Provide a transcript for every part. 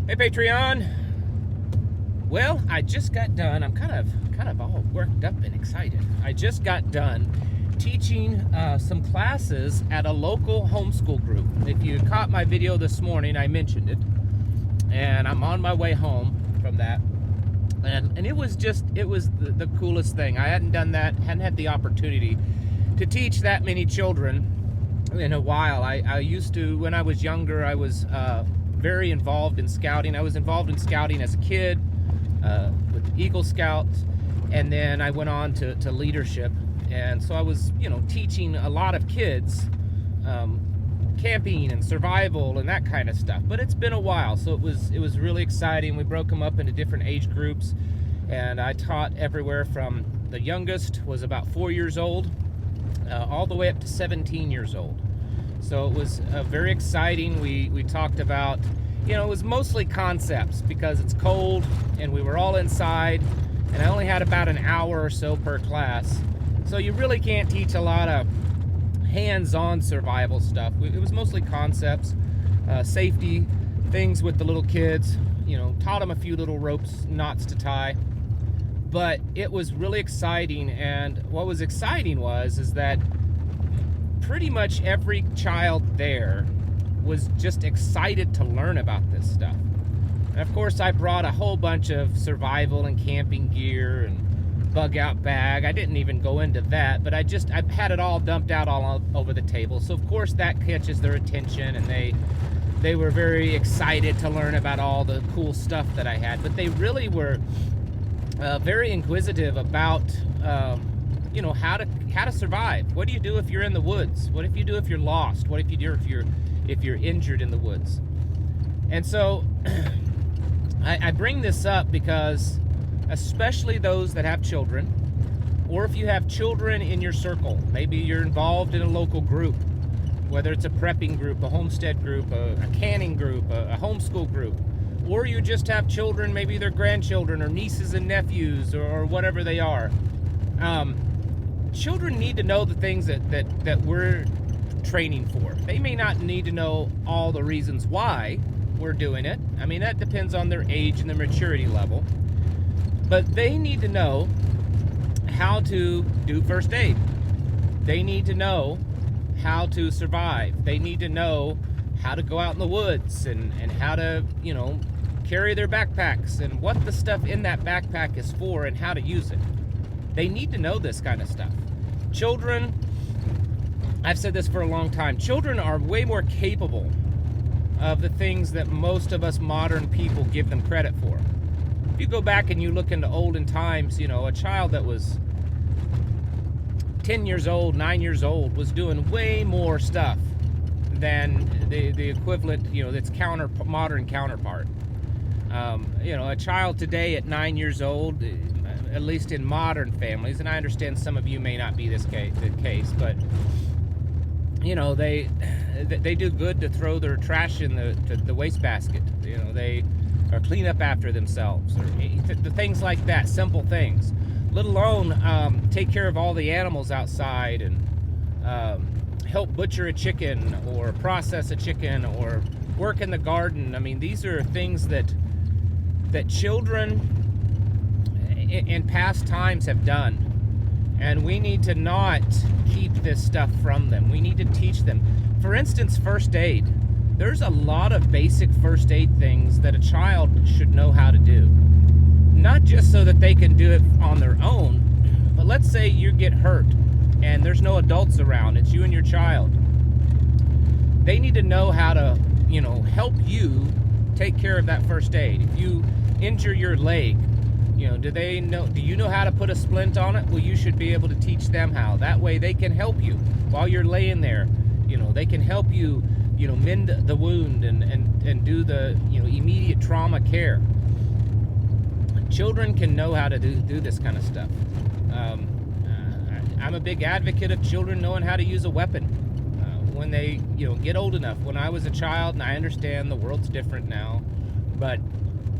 Hey Patreon. Well, I just got done. I'm kind of all worked up and excited. I just got done teaching some classes at a local homeschool group. If you caught my video this morning, I mentioned it, and I'm on my way home from that. And it was the coolest thing. I hadn't had the opportunity to teach that many children in a while. I used to, when I was younger, I was very involved in scouting. I was involved in scouting as a kid with Eagle Scouts, and then I went on to leadership. And so I was, teaching a lot of kids camping and survival and that kind of stuff. But it's been a while, so it was really exciting. We broke them up into different age groups, and I taught everywhere from the youngest was about 4 years old all the way up to 17 years old. So it was very exciting. We talked about, it was mostly concepts because it's cold and we were all inside, and I only had about an hour or so per class. So you really can't teach a lot of hands-on survival stuff. It was mostly concepts, safety, things with the little kids, taught them a few little knots to tie. But it was really exciting, and what was exciting is that pretty much every child there was just excited to learn about this stuff. And of course, I brought a whole bunch of survival and camping gear and bug out bag. I didn't even go into that, but I had it all dumped out all over the table. So of course that catches their attention, and they were very excited to learn about all the cool stuff that I had. But they really were very inquisitive about how to survive. What do you do if you're in the woods? What if you do if you're lost? What if you do if you're injured in the woods? And so I bring this up because especially those that have children, or if you have children in your circle, maybe you're involved in a local group, whether it's a prepping group, a homestead group, a canning group, a homeschool group, or you just have children, maybe they're grandchildren or nieces and nephews or whatever they are. Children need to know the things that we're training for. They may not need to know all the reasons why we're doing it. I mean, that depends on their age and their maturity level. But they need to know how to do first aid. They need to know how to survive. They need to know how to go out in the woods and how to, carry their backpacks and what the stuff in that backpack is for and how to use it. They need to know this kind of stuff. Children, I've said this for a long time, children are way more capable of the things that most of us modern people give them credit for. If you go back and you look into olden times, a child that was 10 years old, 9 years old, was doing way more stuff than the equivalent, its modern counterpart. A child today at 9 years old, at least in modern families, and I understand some of you may not be the case, but they do good to throw their trash in the wastebasket. They or clean up after themselves, or the things like that, simple things. Let alone take care of all the animals outside and help butcher a chicken or process a chicken or work in the garden. I mean, these are things that children in past times have done, and we need to not keep this stuff from them. We need to teach them. For instance, first aid. There's a lot of basic first aid things that a child should know how to do. Not just so that they can do it on their own, but let's say you get hurt and there's no adults around, it's you and your child. They need to know how to, help you take care of that first aid. If you injure your leg, do you know how to put a splint on it? Well, you should be able to teach them how. That way they can help you while you're laying there. They can help you, mend the wound and do the, immediate trauma care. Children can know how to do this kind of stuff. I'm a big advocate of children knowing how to use a weapon when they, get old enough. When I was a child, and I understand the world's different now, but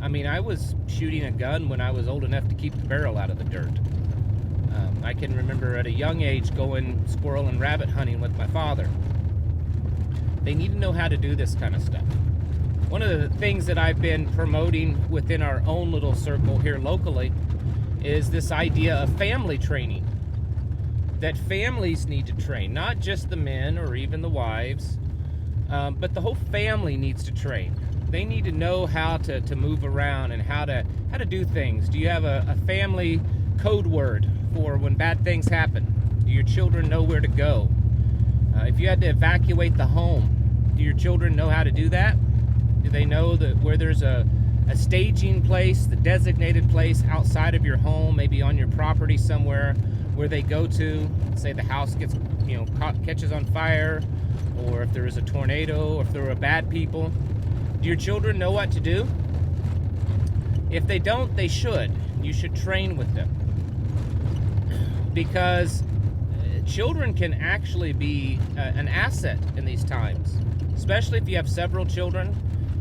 I was shooting a gun when I was old enough to keep the barrel out of the dirt. I can remember at a young age going squirrel and rabbit hunting with my father. They need to know how to do this kind of stuff. One of the things that I've been promoting within our own little circle here locally is this idea of family training. That families need to train, not just the men or even the wives, but the whole family needs to train. They need to know how to move around and how to do things. Do you have a family code word for when bad things happen? Do your children know where to go? If you had to evacuate the home, do your children know how to do that? Do they know that where there's a staging place, the designated place outside of your home, maybe on your property somewhere, where they go to, say the house gets, catches on fire, or if there is a tornado, or if there are bad people? Do your children know what to do? If they don't, they should. You should train with them. Because children can actually be an asset in these times, especially if you have several children.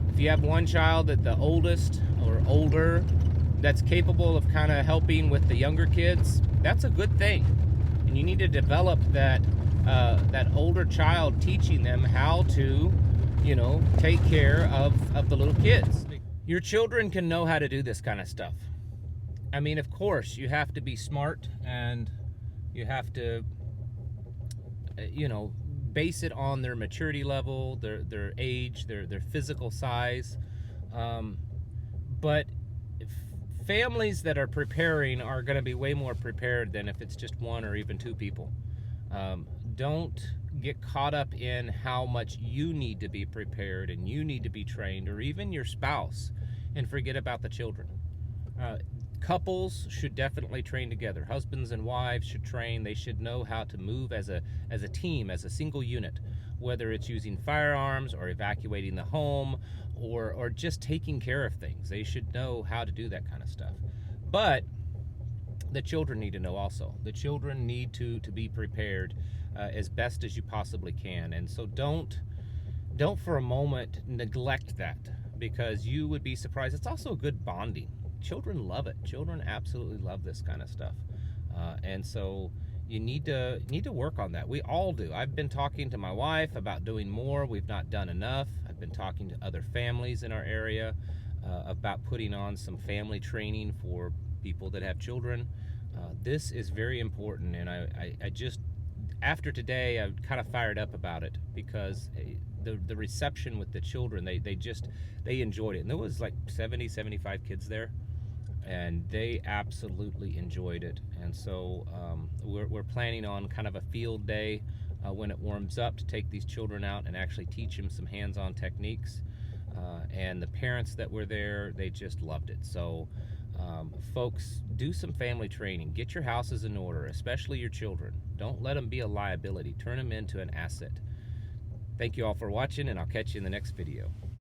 If you have one child that the oldest or older that's capable of kind of helping with the younger kids, that's a good thing. And you need to develop that older child, teaching them how to, take care of the little kids. Your children can know how to do this kind of stuff. I mean, of course, you have to be smart, and you have to, base it on their maturity level, their age, their physical size. But families that are preparing are going to be way more prepared than if it's just one or even two people. Don't get caught up in how much you need to be prepared and you need to be trained, or even your spouse, and forget about the children. Couples should definitely train together. Husbands and wives should train. They should know how to move as a team, as a single unit, whether it's using firearms or evacuating the home or just taking care of things. They should know how to do that kind of stuff. But the children need to know also. The children need to be prepared as best as you possibly can. And so don't for a moment neglect that, because you would be surprised. It's also good bonding. Children love it. Children absolutely love this kind of stuff. And so you need to work on that. We all do. I've been talking to my wife about doing more. We've not done enough. I've been talking to other families in our area about putting on some family training for people that have children. This is very important, and I just, after today, I'm kind of fired up about it, because the reception with the children, they enjoyed it. And there was like 75 kids there, and they absolutely enjoyed it. And so we're planning on kind of a field day when it warms up, to take these children out and actually teach them some hands-on techniques. And the parents that were there, they just loved it. So folks, do some family training. Get your houses in order, especially your children. Don't let them be a liability. Turn them into an asset. Thank you all for watching, and I'll catch you in the next video.